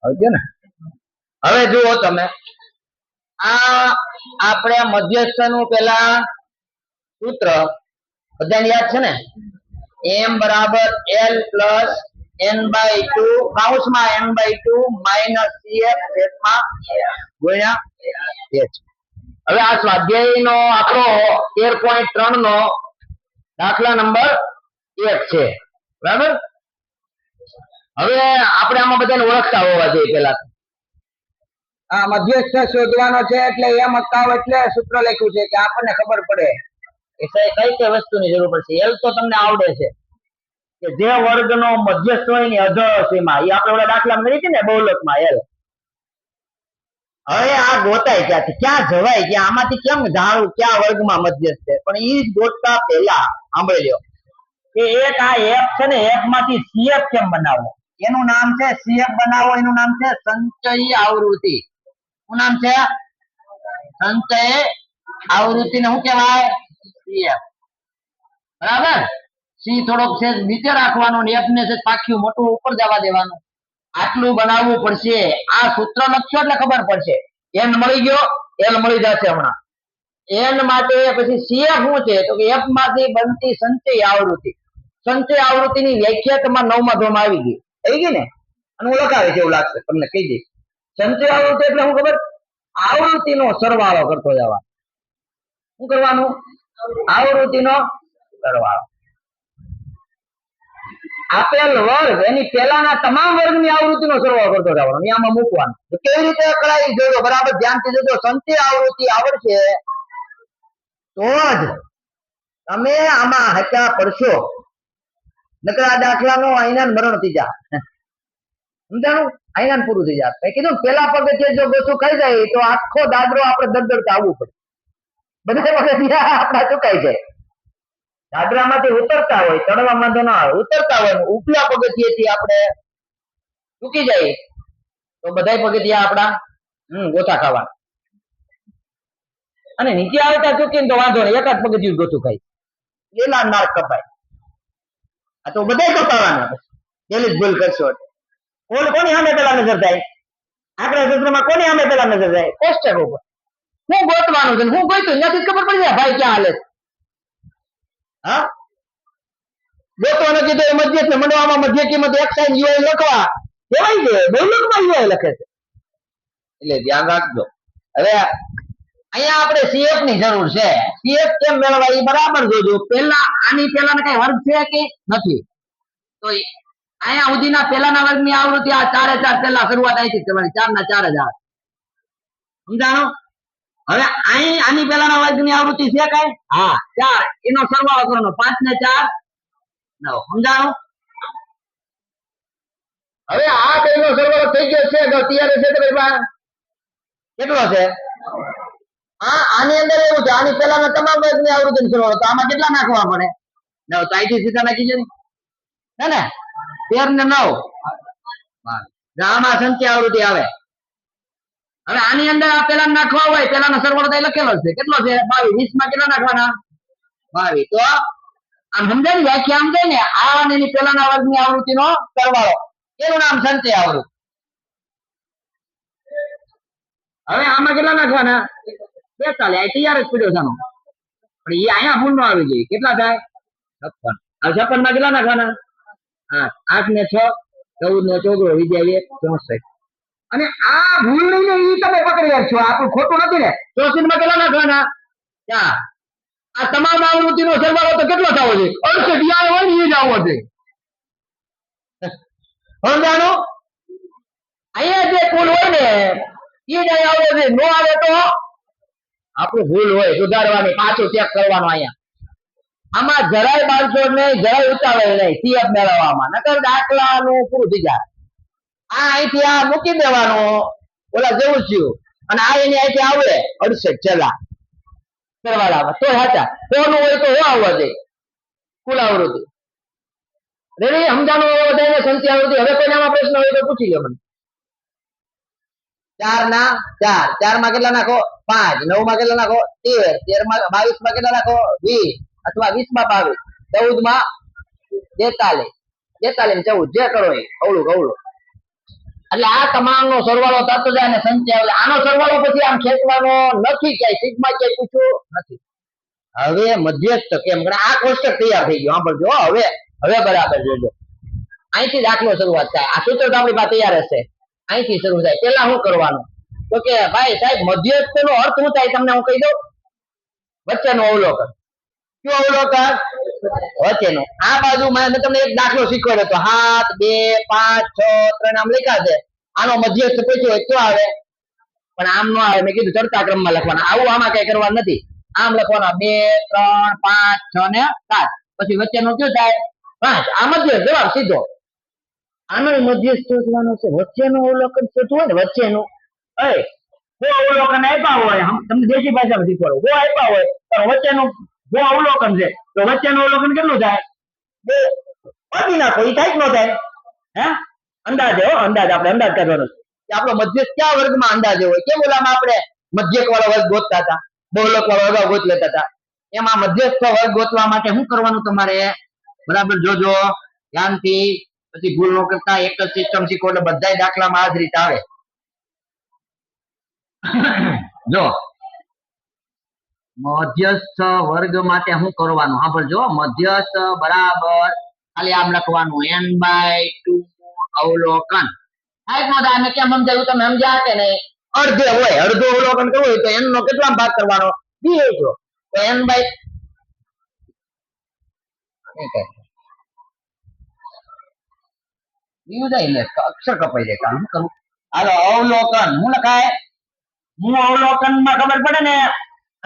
Okay ને? હવે જુઓ તમે, આ આપણે મધ્યસ્થ નું પેલા સૂત્ર બધાને યાદ છે ને? m બરાબર l પ્લસ n/2 કૌંસમાં n/2 માઇનસ cf છેદમાં ગુણ્યા h. હવે આ સ્વાધ્યાયનો આપણો 13.3 નો દાખલા નંબર 1 છે, બરાબર? હવે આપણે આમાં બધાને ઓળખતા હોવા જોઈએ. પેલા આ મધ્યસ્થ શોધવાનો છે એટલે એમ અકાવ એટલે સૂત્ર લખ્યું છે કે આપણને ખબર પડે કે કઈ કઈ વસ્તુની જરૂર પડશે. એલ તો તમને આવડે છે કે જે વર્ગનો મધ્યસ્થ હોય ને અધર સીમા, એ આપણે ઓલા દાખલા મળી હતી ને બહુલકમાં એલ. હવે આ ગોતાય ક્યાંથી, ક્યાં જવાય, ક્યાં આમાંથી કેમ જાણવું ક્યાં વર્ગમાં મધ્યસ્થ છે? પણ ઈ ગોતતા પહેલા સાંભળી લ્યો કે એક આ એફ છે ને, એફ માંથી સીએફ કેમ બનાવવો? એનું નામ છે સીએફ બનાવો, એનું નામ છે સંચયી આવૃત્તિ. શું નામ છે? સંચય આવૃત્તિ ને શું કહેવાય? સીએફ. બરાબર? સી થોડોક છે નીચે રાખવાનો ને એફ ને છે પાક્યું મોટું ઉપર જવા દેવાનું. આટલું બનાવવું પડશે. આ સૂત્ર લખશો એટલે ખબર પડશે. એન મળી ગયો, એલ મળી જશે હમણાં. એન માટે પછી સીએફ શું છે? તો કે એફ માંથી બનતી સંચય આવૃત્તિ. સંચય આવૃત્તિની વ્યાખ્યા તમારા 9મા ધોરણમાં આવી ગઈ. થઈ ગઈ ને? અને હું લખાવે છે એવું લાગશે તમને, કહી દઈશ. સંચય આવૃત્તિ એટલે શું ખબર? આવૃત્તિનો સરવાળો કરતો જવાનો. શું કરવાનું? આવૃત્તિનો સરવાળો. આપેલ વર્ગ એની પેલાના તમામ વર્ગની આવૃત્તિનો સરવાળો કરતો જવાનો, આમાં મૂકવાનો. તો કેવી રીતે કરાય જોજો, બરાબર ધ્યાનથી જોજો. સંચય આવૃત્તિ આવડશે તો જ તમે આમાં હચા પડશો. નકર આ દાખલાનો આઈના મરણ થઈ જાય. સમજાણું? આઈના પૂરું થઈ જાય. કીધું પેલા પગથિયે જો ગોથું ખાઈ જાય તો આખો દાદરો આપણે દરદરતા આવવું પડે. બધા પગથિયા આપણા ચુકાઈ જાય. દાદરામાંથી ઉતરતા હોય, ચડવા માંધો ના આવે, ઉતરતા હોય ઉપલા પગથિયેથી આપણે ચૂકી જાય તો બધા પગથિયા આપણા ગોથા ખાવા. અને નીચે આવતા ચૂકીને તો વાંધો નહીં, એક જ પગથિયું ગોથું ખાય, એલા નાક કપાય. આ તો બધા કપાવાના. પેલી જ ભૂલ કરશો કોની સામે પેલા નજર થાય? આંકડા સૂત્રમાં કોની સામે પેલા નજર થાય? કોષ્ટક ઉપર. હું ગોતવાનું છે, હું ગોતું ત્યાંથી ખબર પડી જાય ભાઈ ક્યાં હાલે. હા, ગોતવાનો કીધો એ મધ્ય છે, મંડળમાં મધ્ય કિંમત x sin y લખવા કહેવાય છે, બહુલકમાં y લખે છે. એટલે ધ્યાન રાખજો. હવે અહીંયા આપણે CF ની જરૂર છે. CF કેમ મેળવવા એ બરાબર જોજો. પેલા આની પેલાનો કઈ વર્ગ છે કે નથી? તો અહીંયા સુધીના પેલાના વર્ગની આવૃત્તિ આ 4 4 પેલા શરૂઆત આવી હતી તમારી 4 ના 4 જ આવે. સમજાણો? હવે અહીં આની પેલાના વર્ગની આવૃત્તિ છે કઈ? હા 4, એનો સરવાળો કરવાનો 5 ને 4 9. સમજાણો? હવે આ બેનો સરવાળો થઈ ગયો છે તો અત્યારે છે કેટલો છે? આની અંદર એવું છે, આની પેલાના તમામ વર્ગની આવૃત્તિનો સરવાળો, તો આમાં કેટલા નાખવા પડે? 9. તો અહીંથી સીધા નાખી દો ને 13 ને 9 આમાં સંચય આવૃત્તિ આવે. હવે આની અંદર આ પેલા નાખવા હોય, પેલાનો સરવાળો તો લખેલો છે, કેટલો છે? 22. 20 માં કેટલા નાખવાના? 22. તો આમ સમજાય ને વ્યાખ્યા? સમજાય ને? આ અને એની પેલાના વર્ગની આવૃત્તિનો સરવાળો, એનું નામ સંચય આવૃત્તિ. હવે આમાં કેટલા નાખવાના? 42. આ તૈયાર જ પડ્યો છે, પણ એ અહીંયા ભૂલ નો આવી ગઈ. કેટલા થાય? 56. હવે 56 માં કેટલા નાખવાના? 8. 8 ને 6 14 ને 14 વિદ્યા 64. અને આ ભૂલ નહીં ને એ તમે પકડી છો, આપણું ખોટું નથી ને? 64 માં કેટલા નાખવાના? 4. આ તમામ આવૃત્તિનો સરવાળો તો કેટલો થવો જોઈએ? 68. યાર હોય ને એ જ આવવો જોઈએ. સમજાણો? અહીંયા જે કુલ હોય ને એ જ અહીંયા આવવો જોઈએ. નો આવે તો આપણું ભૂલ હોય, સુધારવાની, પાછું ચેક કરવાનું. અહીંયા આમાં જરાય બાળકો ને જરાય ઉતાવળ નહીં CF મેળવવામાં, નકર દાખલાનું પૂરું થઈ જાય. આ અહીંથી આ મૂકી દેવાનું ઓલા જેવું થયું, અને આ એની અહીંથી આવે 68 છેલ્લા સરવાળામાં તો સાચા. કોનું હોય તો આવવા જોઈએ કુલ આવૃત્તિ. રેડી? સમજાણું? બધાને સંચય આવૃત્તિ. હવે કોઈ આમાં પ્રશ્ન હોય તો પૂછી લો મને. 4 ના 4. 4 માં કેટલા નાખો? 5. 9 માં કેટલા નાખો? 13. 13 માં 22 માં કેટલા નાખો? 20. અથવા 20 માં 22. 14 માં 42. 42 14 જે કરો એ અવળું અવળું. એટલે આ તમામનો સરવાળો થતો જાય અને સંચય આવે. આનો સરવાળો પછી આમ ખેંચવાનો નથી, ક્યાંય સિગ્મા ક્યાંય પૂછ્યું નથી. હવે મધ્યસ્થ કેમ ગણે આ કોષ્ટક તૈયાર થઈ ગયું. સાંભળજો હવે, હવે બરાબર જોજો. અહીંથી દાખલો શરૂઆત થાય. આ સૂત્ર તો આપણી પાસે તૈયાર હશે. અહીંથી શરૂ થાય. પેલા શું કરવાનું તો કે ભાઈ સાહેબ મધ્યસ્થ નો અર્થ શું થાય તમને હું કહી દઉં. વચ્ચેનું અવલોકન. કયું અવલોકન? વચ્ચેનું. આ બાજુ મેં તમને એક દાખલો શીખવાડ્યો હતો. 7 2 5 6 3 આમ લખ્યા છે. આનો મધ્યસ્થ પૂછ્યો કયો આવે? પણ આમ નો આવે. મેં કીધું ચડતા ક્રમમાં લખવાના. આવું આમાં કઈ કરવાનું નથી. આમ લખવાના 2 3 5 6 ને 7. પછી વચ્ચેનું કયું થાય? 5. આ મધ્યસ્થ જવાબ સીધો. આનો મધ્યસ્થ શોધવાનો છે. વચ્ચેનું અવલોકન શોધવું હોય ને વચ્ચેનું. જો અવલોકન આપ્યા હોય, તમને દેશી ભાષામાં શીખવાડું. જો આપ્યા હોય તો વચ્ચેનું જો અવલોકન છે તો વચ્ચેનું અવલોકન કેટલું થાય? 2. પાડી નાખો. એ થાય કે ન થાય? હે અંદાજે હો, અંદાજ. આપણે અંદાજ કરવાનો છે આપણો મધ્યસ્થ કયા વર્ગમાં અંદાજે હોય. કેમ ઓલામાં આપણે મધ્યક વાળો વર્ગ ગોતતા હતા, બહુલક વાળો વર્ગ ગોત લેતા હતા. એમાં મધ્યસ્થ વર્ગ ગોતવા માટે શું કરવાનું તમારે? બરાબર જોજો ધ્યાનથી. પછી ભૂલ ન કરતા. એક જ સિસ્ટમ શીખો એટલે બધા દાખલામાં આ જ રીતે આવે. જો મધ્યસ્થ વર્ગ માટે શું કરવાનું સાંભળજો. મધ્યસ્થ બરાબર ખાલી આમ લખવાનું n/2 અવલોકન. મેં કેમ સમજાવ્યું તમે સમજ્યા કે નહીં? અડધે હોય, અડધો અવલોકન કરવું હોય તો n નો કેટલા ભાગ કરવાનો? 2 તો n બાય અક્ષર કપાઈ જાય. કામ કરું. હાલો અવલોકન હું લખાય? હું અવલોકન માં ખબર પડે ને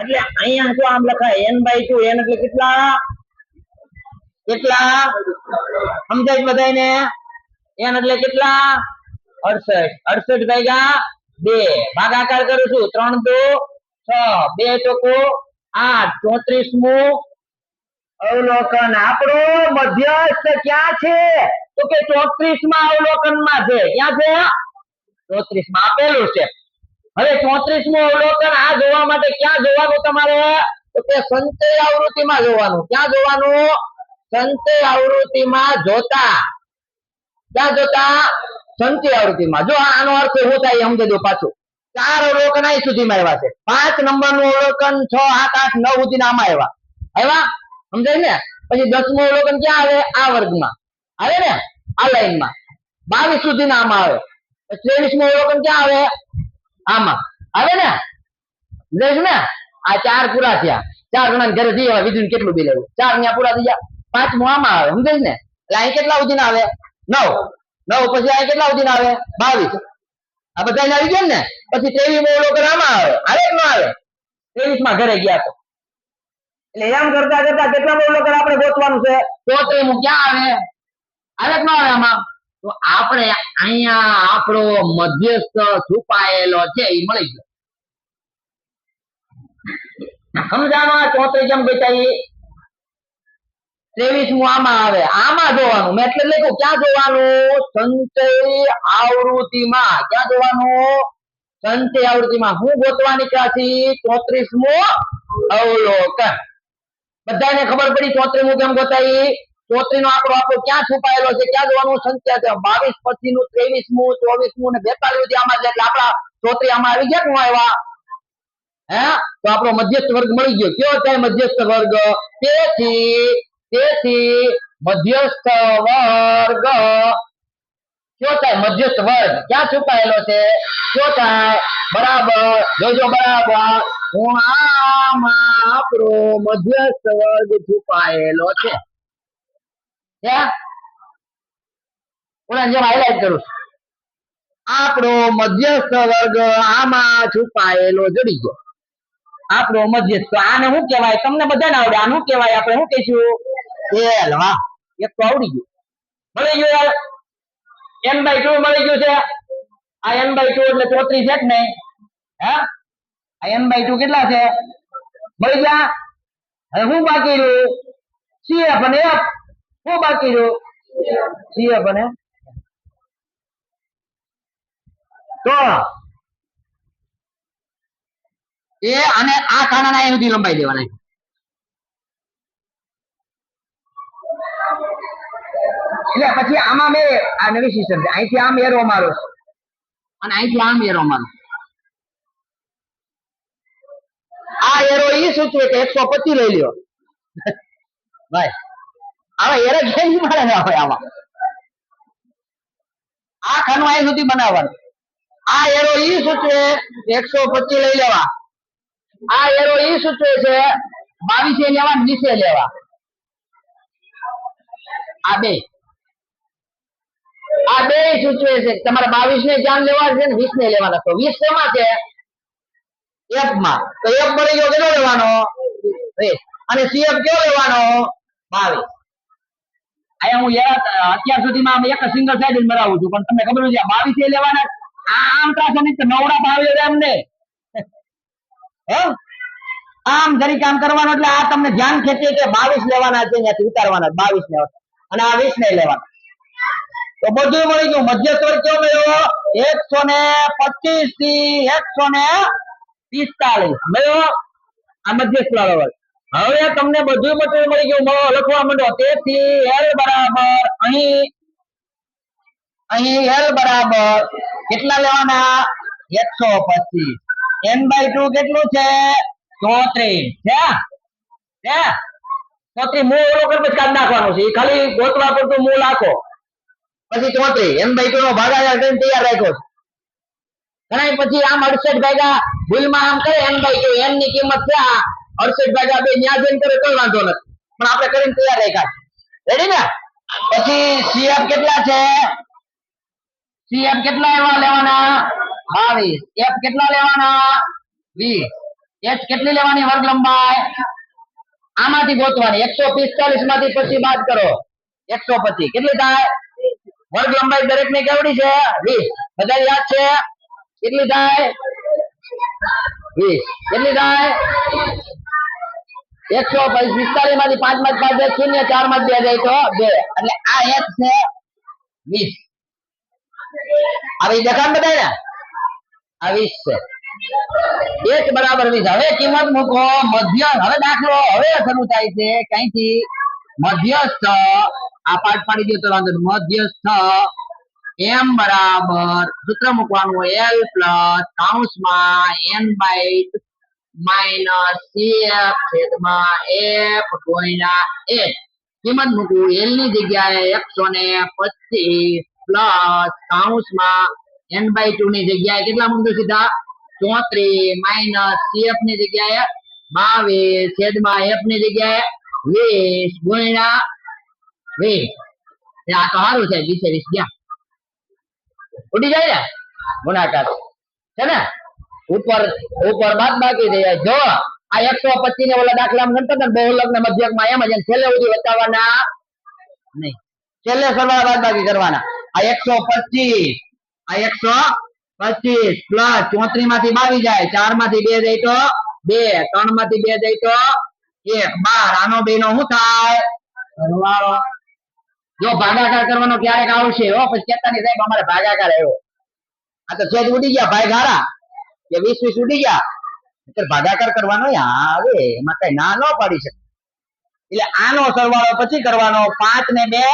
એટલે અહીંયા જો આમ લખાય n/2. n એટલે કેટલા? કેટલા સમજાય બધાને? n એટલે કેટલા? 68. 68 ભાગ્યા 2. ભાગાકાર કરું છું. 3 2 6 2 ચોકો 8. 34મું અવલોકન. આપણો મધ્યસ્થ ક્યાં છે? તો કે 34માં અવલોકન માં છે. ક્યાં છે? 34 માં. આપેલું છે. હવે 34મું અવલોકન આ જોવા માટે ક્યાં જોવાનું તમારે? તો કે સંચય આવૃત્તિમાં જોવાનું. ક્યાં જોવાનું? સંચય આવૃત્તિમાં જોતા. ક્યાં જોતા? સંચય આવૃત્તિમાં. જો આનો અર્થ શું થાય સમજી દો પાછું. 4 અવલોકન અહીં સુધીમાં આવ્યા છે. 5 નંબરનું અવલોકન 6 7 8 9 સુધી આમાં આવ્યા. આવ્યા સમજાય ને? પછી 10મું અવલોકન ક્યાં આવે? આ વર્ગમાં આવે ને, આ લાઈનમાં. 22 સુધી આમાં આવે. 23મું અવલોકન ક્યાં આવે? આમાં આવે ને. ને આ 4 પૂરા થયા. 4 ગણા ઘરે જઈ આવે. બીજું કેટલું બિલ આવ્યું? 4 ત્યાં પૂરા થઈ ગયા. 5મું આમાં આવે. સમજાય ને? એટલે અહીં કેટલા સુધી આવે? 9. 9 પછી અહીં કેટલા સુધી આવે? 22. આ બધા આવી ગયા ને. પછી 23મું અવલોકન આમાં આવે. આવે કે ન આવે? 23માં ઘરે ગયા તો એટલે એમ કરતા કરતા કેટલા અવલોકન આપણે ગોતવાનું છે? 34મું ક્યાં આવે? આવે કે ન આવે આમાં? તો આપણે અહીંયા આપણો મધ્યસ્થ છુપાયેલો છે એ મળી ગયો. સમજાણો? 34 કેમ ગોતાઈ? 23મું આમાં આવે. આમાં જોવાનું. મેં એટલે લખ્યું ક્યાં જોવાનું? સંચય આવૃત્તિમાં. ક્યાં જોવાનું? સંચય આવૃત્તિમાં. હું ગોતવાની ક્યાંથી? 34મું અવલોકન. બધાને ખબર પડી 34મું કેમ ગોતાઈ? 34 નો આંકડો આપણો ક્યાં છુપાયેલો છે? ક્યાં જોવાનું? સંખ્યા છે. 22 પછીનું 23મું 24મું ને 42 આમાં છે. એટલે આપણા 34 આમાં આવી ગયા કે ન આવ્યા? હે તો આપણો મધ્યસ્થ વર્ગ મળી ગયો. કયો થાય મધ્યસ્થ વર્ગ? તેથી મધ્યસ્થ વર્ગ કયો થાય? મધ્યસ્થ વર્ગ ક્યાં છુપાયેલો છે? કયો થાય? બરાબર જોજો બરાબર. હું આમાં આપણો મધ્યસ્થ વર્ગ છુપાયેલો છે. ઓલા જેમ હાઈલાઈટ કરું. આપણો મધ્યસ્થ વર્ગ આમાં છુપાયેલો જડી ગયો. આપણો મધ્યસ્થ. આને શું કહેવાય? તમને બધાને આવડે. આને શું કહેવાય? આપણે શું કહીશું? એલ. વાહ, એક તો આવડી ગયું. મળી ગયું યાર. n/2 મળી ગયું છે. આ n/2 એટલે 34 છે કે નહીં? હે આ n/2 કેટલા છે? મળી ગયા. હવે શું બાકી રહ્યું? CF અને F. શું બાકી રહ્યું? CF અને તો એ અને આ ખાનાના અહીં સુધી લંબાઈ દેવાના. એટલે પછી આમાં મેં આ નવી સિસ્ટમ છે. અહીંથી આમ એરો મારો અને અહીંથી આમ એરો મારો. આ એરો ઈ સૂચવે કે 125 લઈ લ્યો ભાઈ. હવે એરો કેમ મળે ને હોય આમાં? આ ખાનું અહીં સુધી બનાવવાનું. આ એરો ઈ સૂચવે 125 લઈ લેવા. આ એરો ઈ સૂચવે છે 22 લેવા, 20 લેવા. આ બે સૂચવે છે તમારે 22 ને જાન લેવા છે ને 20 ને લેવાના. તો 20 શેમાં છે? એફ માં. તો એફ મળી ગયો કેટલો લેવાનો? 20. અને સીએફ કેવો લેવાનો? 22. અહીંયા હું અત્યાર સુધીમાં એક સિંગલ સાઇડ બનાવું છું, પણ તમને ખબર છે 22 લેવાના. આમ થશે નહીં તો નવડા ભાવ લેવા એમને. હે આમ જરી કામ કરવાનો એટલે આ તમને ધ્યાન ખેંચે કે 22 લેવાના છે, ત્યાંથી ઉતારવાના 22 લેવાના અને આ 20 ને લેવાના. તો બધું મળી ગયું. મધ્યસ્થ વર્ગ કેવો મળ્યો? 125 થી 145 મળ્યો આ મધ્યસ્થ વાળો વર્ગ. હવે તમને બધું મટીરીયલ મળી ગયું. લખવા માંડો. તેથી L બરાબર અહીં L બરાબર કેટલા લેવાના? 125. n/2 કેટલું છે? 34 છે. 34 મૂળ ઓલો પર કાઢી નાખવાનું છે. ખાલી ગોતવા પડતું મૂળ નાખો પછી 34 n/2 નો ભાગાકાર કરીને તૈયાર રાખ્યો છે. ઘણા પછી આમ 68 ભાગ્યા ભૂલમાં આમ કરે n/2. n ની કિંમત છે 68 ભાગ્યા 2. ન્યા જઈને કરે તો વાંધો નથી, પણ આપણે કરીને તૈયાર રાખ્યા. રેડી ને? પછી CF કેટલા છે? CF કેટલા એવા લેવાના? 22. F કેટલા લેવાના? 20. H કેટલી લેવાની વર્ગ લંબાઈ? આમાંથી ગોતવાની. 145 માંથી પછી બાદ કરો. 125 કેટલી થાય? વર્ગ લંબાઈ દરેક ને કેવડી છે? 20. બધા યાદ છે? કેટલી થાય? 20. કેટલી થાય? 145 માંથી 5 માંથી 5 શૂન્ય, 4 માંથી 2 જાય તો 2. એટલે આ H છે 20. આવી દેખાણ બધાય ને? આ 20 છે. H બરાબર 20. હવે કિંમત મૂકો. મધ્ય હવે દાખલો હવે શરૂ થાય છે ક્યાંથી? મધ્યસ્થ. આ પાઠ પાડી દો તો વાંધો નહીં. મધ્યસ્થ m બરાબર સૂત્ર મૂકવાનું L પ્લસ કૌંસમાં n/2 માઇનસ CF છેદમાં F ગુણ્યા H. કિંમત મૂકવું. L ની જગ્યાએ 125 પ્લસ કૌંસમાં n/2 ની જગ્યાએ કેટલા મૂકજો સીધા? 34 માઇનસ CF ની જગ્યાએ 22 છેદમાં F ની જગ્યાએ 20 ગુણ્યા 20. આ તો સારું છે. 20 ગયા ઉડી જાય ને ગુણાકાર છે ને? ઉપર બાદ બાકી થઈ જાય. જો આ 125 ને ઓલા દાખલામાં ગણતા હતા ને બહુલક ને મધ્યકમાં એમ જ છેલ્લે સુધી વટાવવાના નહીં. છેલ્લે સરવાળા બાદ બાકી કરવાના. આ 125 પ્લસ 34 માંથી 22 જાય. 4 માંથી 2 જાય તો 2. 3 માંથી 2 જાય તો 1. 12. આનો 2 નો શું થાય? સરવાળો. જો ભાગાકાર કરવાનો ક્યારેક આવશે હો, પછી કહેતા નહીં સાહેબ અમારે ભાગાકાર આવ્યો. આ તો છેદ ઉડી ગયા ભાઈ ગારા કે 20 ઉડી ગયા. ભાગાકાર કરવાનો આવે એમાં કઈ ના ન પાડી શકે. એટલે આનો સરવાળો પછી કરવાનો. 5 ને 2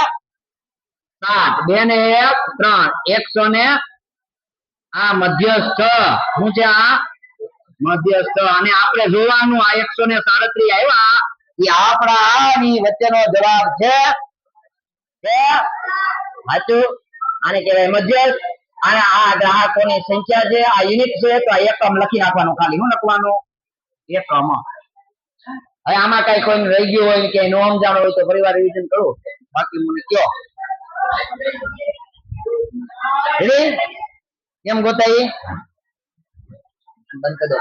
7, 2 ને 1 3. 100 ને આ મધ્યસ્થ શું છે? આ મધ્યસ્થ. અને આપણે જોવાનું આ 137 આવ્યા એ આપણા આની વચ્ચેનો જવાબ છે. સાચું? આને કહેવાય મધ્યસ્થ. અને આ ગ્રાહકોની સંખ્યા છે. આ યુનિટ છે તો આ એકમ લખી નાખવાનું. ખાલી શું લખવાનું? એકમ. હવે આમાં કઈ કોઈ રહી ગયું હોય કે નો સમજાણું હોય તો ફરીવાર રિવિઝન કરું. બાકી મને કયો કેમ ગોતાઈ બંધ કરી દો.